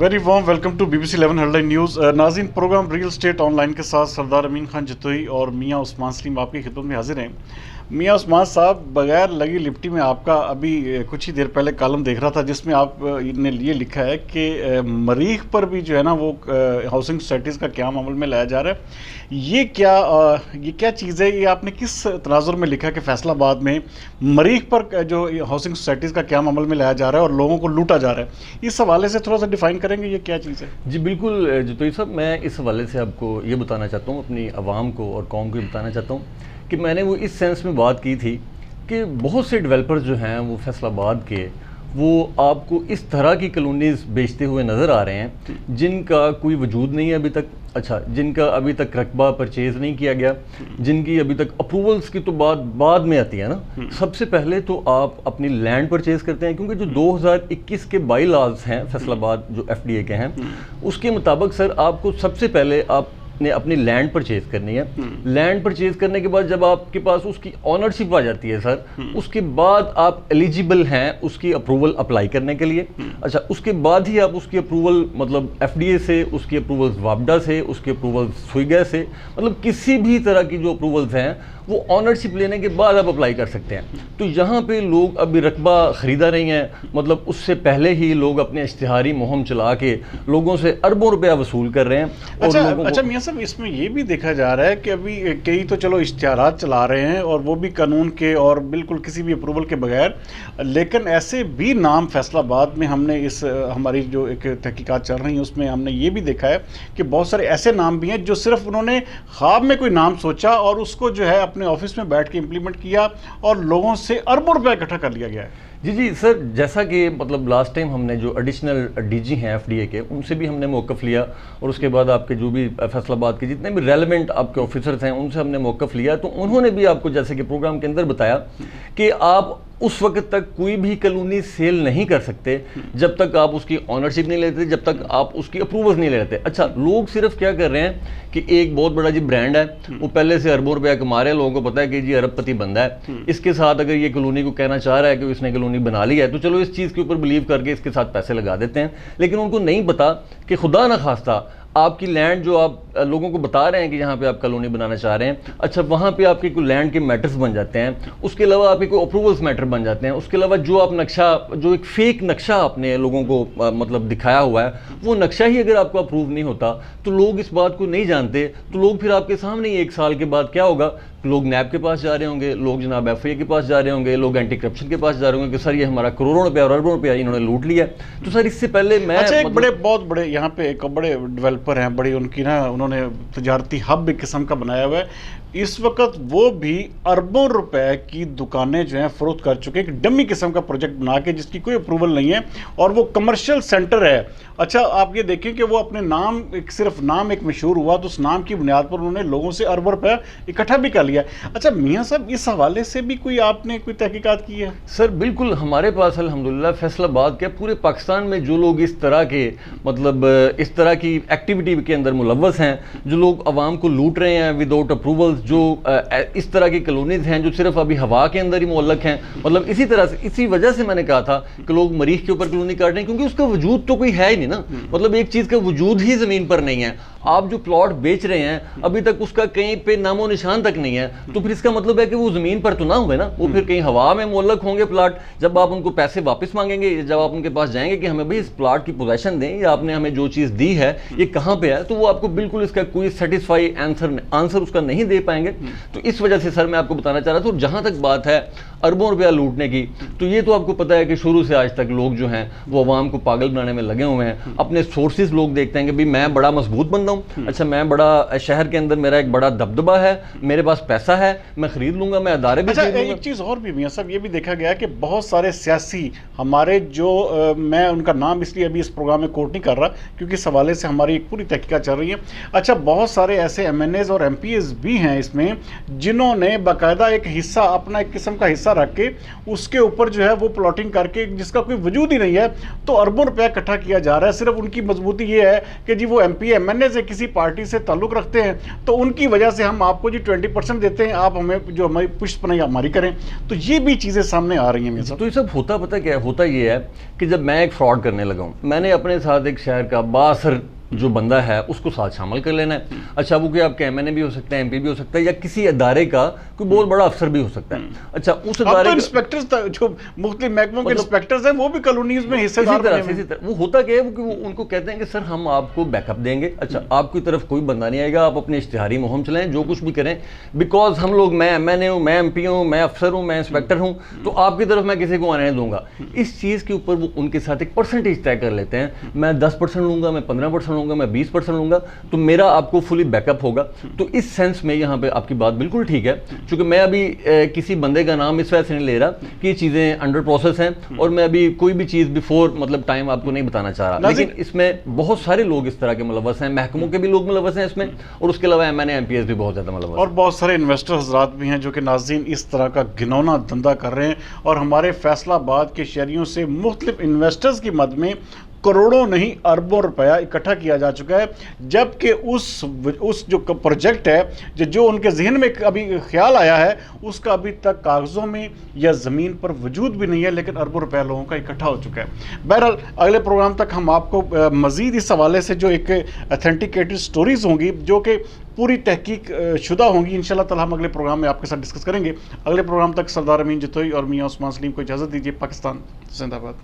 Very warm welcome to BBC 11 headline news. नाज़रीन, programme real estate online के साथ सरदार अमीन खान जतोई और मियाँ उस्मान सलीम आपकी खिदमत में हाजिर हैं। मियाँ उस्मान साहब, बगैर लगी लिपटी में आपका अभी कुछ ही देर पहले कॉलम देख रहा था जिसमें आपने ये लिखा है कि मरीख पर भी जो है ना वो हाउसिंग सोसाइटीज़ का क़याम अमल में लाया जा रहा है। ये क्या चीज़ है? ये आपने किस तनाजुर में लिखा है कि फैसलाबाद में मरीख पर जो हाउसिंग सोसाइटीज़ का क़याम अमल में लाया जा रहा है और लोगों को लूटा जा रहा है? इस हवाले से थोड़ा सा डिफ़ाइन करेंगे ये क्या चीज़ है? जी बिल्कुल जतोई साहब, मैं इस हवाले से आपको ये बताना चाहता हूँ, अपनी आवाम को और कौम को बताना चाहता हूँ कि मैंने वो इस सेंस में बात की थी कि बहुत से डेवलपर्स जो हैं वो फैसलाबाद के वो आपको इस तरह की कॉलोनीज़ बेचते हुए नज़र आ रहे हैं जिनका कोई वजूद नहीं है अभी तक। अच्छा, जिनका अभी तक रकबा परचेज़ नहीं किया गया, जिनकी अभी तक अप्रूवल्स की तो बात बाद में आती है ना। सबसे पहले तो आप अपनी लैंड परचेज़ करते हैं, क्योंकि जो 2021 के बाई लॉज हैं फैसलाबाद जो FDA के हैं, उसके मुताबिक सर आपको सबसे पहले आपने अपनी लैंड परचेज़ करनी है। लैंड परचेज़ करने के बाद जब आपके पास उसकी ऑनरशिप आ जाती है सर, उसके बाद आप एलिजिबल हैं उसकी अप्रूवल अप्लाई करने के लिए। अच्छा, उसके बाद ही आप उसकी अप्रूवल मतलब FDA से, उसकी अप्रूवल्स वापडा से, उसके अप्रूवल्स सुइगा से, मतलब किसी भी तरह की जो अप्रूवल्स हैं वो ऑनरशिप लेने के बाद आप अप्लाई कर सकते हैं। तो यहाँ पे लोग अभी रकबा ख़रीदा नहीं है, मतलब उससे पहले ही लोग अपने इश्तिहारी मुहिम चला के लोगों से अरबों रुपया वसूल कर रहे हैं। अच्छा मियाँ साहब, इसमें ये भी देखा जा रहा है कि अभी कई तो चलो इश्तिहारात चला रहे हैं और वो भी कानून के और बिल्कुल किसी भी अप्रूवल के बगैर, लेकिन ऐसे भी नाम फैसलाबाद में हमने हमारी जो एक तहकीकात चल रही है उसमें हमने ये भी देखा है कि बहुत सारे ऐसे नाम भी हैं जो सिर्फ उन्होंने ख्वाब में कोई नाम सोचा और उसको जो है अपने ऑफिस में बैठ के इम्प्लीमेंट किया और लोगों से अरबों रुपया इकट्ठा कर लिया गया है। जी सर, जैसा कि मतलब लास्ट टाइम हमने जो एडिशनल DG हैं FDA के, उनसे भी हमने मौक़िफ़ लिया और उसके बाद आपके जो भी फैसलाबाद के जितने भी रेलेवेंट आपके ऑफिसर्स हैं उनसे हमने मौक़िफ़ लिया। तो उन्होंने भी आपको जैसे कि प्रोग्राम के अंदर बताया कि आप उस वक्त तक कोई भी कॉलोनी सेल नहीं कर सकते जब तक आप उसकी ऑनरशिप नहीं लेते, जब तक आप उसकी अप्रूवल्स नहीं लेते। अच्छा, लोग सिर्फ क्या कर रहे हैं कि एक बहुत बड़ा जी ब्रांड है, वो पहले से अरबों रुपया कमा रहे हैं, लोगों को पता है कि जी अरबपति बंदा है, इसके साथ अगर ये कॉलोनी को कहना चाह रहा है कि इसने कॉलोनी बना ली है तो चलो इस चीज़ के ऊपर बिलीव करके इसके साथ पैसे लगा देते हैं। लेकिन उनको नहीं पता कि खुदा न खास्ता आपकी लैंड जो आप लोगों को बता रहे हैं कि यहाँ पे आप कॉलोनी बनाना चाह रहे हैं, अच्छा वहाँ पे आपके कोई लैंड के मैटर्स बन जाते हैं, उसके अलावा आपके कोई अप्रूवल्स मैटर बन जाते हैं, उसके अलावा जो आप नक्शा, जो एक फेक नक्शा आपने लोगों को मतलब दिखाया हुआ है, वो नक्शा ही अगर आपको अप्रूव नहीं होता तो लोग इस बात को नहीं जानते। तो लोग फिर आपके सामने ही 1 साल के बाद क्या होगा, लोग नैब के पास जा रहे होंगे, लोग जनाब FIA के पास जा रहे होंगे, लोग एंटी करप्शन के पास जा रहे होंगे कि सर ये हमारा करोड़ों रुपया और अरबों रुपया इन्होंने लूट लिया। तो सर इससे पहले मैं अच्छा, एक बहुत बड़े यहाँ पे एक बड़े डेवलपर हैं, बड़ी उनकी ना उन्होंने तजारती हब एक किस्म का बनाया हुआ है। इस वक्त वो भी अरबों रुपए की दुकानें जो हैं फरोख्त कर चुके हैं, एक डमी किस्म का प्रोजेक्ट बना के जिसकी कोई अप्रूवल नहीं है और वो कमर्शियल सेंटर है। अच्छा, आप ये देखें कि वो अपने नाम सिर्फ नाम एक मशहूर हुआ तो उस नाम की बुनियाद पर उन्होंने लोगों से अरबों रुपया इकट्ठा भी कर लिया। अच्छा मियाँ साहब, इस हवाले से भी आपने कोई तहकीकात की है? सर बिल्कुल, हमारे पास अल्हम्दुलिल्लाह फैसलाबाद के पूरे पाकिस्तान में जो लोग इस तरह के मतलब इस तरह की एक्टिविटी के अंदर मुलव्वस हैं, जो लोग आवाम को लूट रहे हैं विदाउट अप्रूवल्स, जो इस तरह की कॉलोनीज़ हैं जो सिर्फ अभी हवा के अंदर ही मुअल्लक हैं, मतलब इसी तरह से, इसी वजह से मैंने कहा था कि लोग मरीख के ऊपर कॉलोनी काट रहे हैं, क्योंकि उसका वजूद तो कोई है ही नहीं ना। मतलब एक चीज़ का वजूद ही ज़मीन पर नहीं है। आप जो प्लॉट बेच रहे हैं अभी तक उसका कहीं पे नामो निशान तक नहीं है, तो फिर इसका मतलब है कि वो ज़मीन पर तो ना हुए ना, वो फिर कहीं हवा में मुअल्लक होंगे प्लाट। जब आप उनको पैसे वापस मांगेंगे, जब आप उनके पास जाएंगे कि हमें भाई इस प्लाट की पोजेशन दें या आपने हमें जो चीज़ दी है ये कहाँ पे है, तो वो आपको बिल्कुल इसका कोई सेटिस्फाई आंसर उसका नहीं दे पाएंगे। तो इस वजह से सर मैं आपको बताना चाह रहा था। जहाँ तक बात है अरबों रुपया लूटने की, तो ये तो आपको पता है कि शुरू से आज तक लोग जो हैं वो अवाम को पागल बनाने में लगे हुए हैं। अपने सोर्सेज लोग देखते हैं कि भाई मैं बड़ा मजबूत बंदा हूँ, अच्छा मैं बड़ा शहर के अंदर मेरा एक बड़ा दबदबा है, मेरे पास पैसा है, मैं खरीद लूंगा, मैं अदारे भी खरीद लूंगा। एक चीज़ और भी मियाँ साहब ये भी देखा गया कि बहुत सारे सियासी हमारे जो मैं उनका नाम इसलिए अभी इस प्रोग्राम में कोट नहीं कर रहा क्योंकि इस हवाले से हमारी एक पूरी तहकीकात चल रही है। अच्छा, बहुत सारे ऐसे MNAs और MPs भी हैं इसमें जिन्होंने बाकायदा एक हिस्सा, अपना एक किस्म का हिस्सा रख के उसके ऊपर जो है वो प्लॉटिंग करके जिसका कोई वजूद ही नहीं है, तो अरबों रुपया इकट्ठा किया जा रहा है। सिर्फ उनकी मजबूती ये है कि जी वो MP MNA से किसी पार्टी से ताल्लुक़ रखते हैं तो उनकी वजह से हम आपको जी 20% देते हैं, आप हमें जो हमारी पुष्टपनाही हमारी करें। तो ये भी चीज़ें सामने आ रही हैं मियां साहब। तो ये सब होता पता क्या है, होता ये है कि जब मैं एक फ्रॉड करने लगा हूँ, मैंने अपने साथ एक शहर का बासर जो बंदा है उसको साथ शामिल कर लेना है। अच्छा वो कि आपके एमएनए भी हो सकता है, एमपी भी हो सकता है, या किसी अदारे का कोई बहुत बड़ा अफसर भी हो सकता है। अच्छा उस अब अदारे तो इंस्पेक्टर्स जो मुख्तलिफ महकमों के इंस्पेक्टर्स हैं वो भी कॉलोनीज में हिस्सेदार बने हुए हैं। इसी तरह वो होता क्या है कि वो उनको कहते हैं कि सर हम आपको बैकअप देंगे, अच्छा आपकी तरफ कोई बंदा नहीं आएगा, आप अपने इश्तिहारी मुहिम चलाएं, जो कुछ भी करें, बिकॉज हम लोग, मैं एमएनए हूँ, मैं एमपी हूँ, मैं अफसर हूँ, मैं इंस्पेक्टर हूँ, तो आपकी तरफ मैं किसी को आने नहीं दूंगा। इस चीज़ के ऊपर वो उनके साथ एक परसेंटेज तय कर लेते हैं, मैं 10% लूंगा, मैं 15% लूंगा, मैं 20% लूंगा, तो मेरा आपको फुली बैकअप होगा। तो इस सेंस में यहाँ पे आपकी बात बिल्कुल ठीक है, क्योंकि मैं अभी किसी बंदे का नाम इस वजह से नहीं ले रहा कि ये चीज़ें अंडर प्रोसेस हैं और मैं अभी कोई भी चीज़ बिफोर मतलब टाइम आपको नहीं बताना चाह रहा, लेकिन इसमें बहुत सारे लोग इस तरह के मुलव्वस हैं, महकमों के भी लोग मुलव्वस हैं इसमें, और उसके अलावा एमएनए एमपीएस भी बहुत ज़्यादा मुलव्वस और बहुत सारे इन्वेस्टर हजरात भी हैं जो कि नाज़रीन इस तरह का घिनौना धंधा कर रहे हैं और हमारे फैसलाबाद के शहरियों से मुख्तलिफ इन्वेस्टर्स की मद में करोड़ों नहीं अरबों रुपया इकट्ठा किया जा चुका है, जबकि उस जो प्रोजेक्ट है जो उनके जहन में अभी ख्याल आया है उसका अभी तक कागज़ों में या ज़मीन पर वजूद भी नहीं है, लेकिन अरबों रुपया लोगों का इकट्ठा हो चुका है। बहरहाल अगले प्रोग्राम तक हम आपको मज़ीद इस हवाले से जो एक अथेंटिकेटेड स्टोरीज़ होंगी जो कि पूरी तहकीक शुदा होंगी, इंशाल्लाह ताला हम अगले प्रोग्राम में आपके साथ डिस्कस करेंगे। अगले प्रोग्राम तक सरदार अमीन जतोई और मियां उस्मान सलीम को इजाज़त दीजिए। पाकिस्तान जिंदाबाद।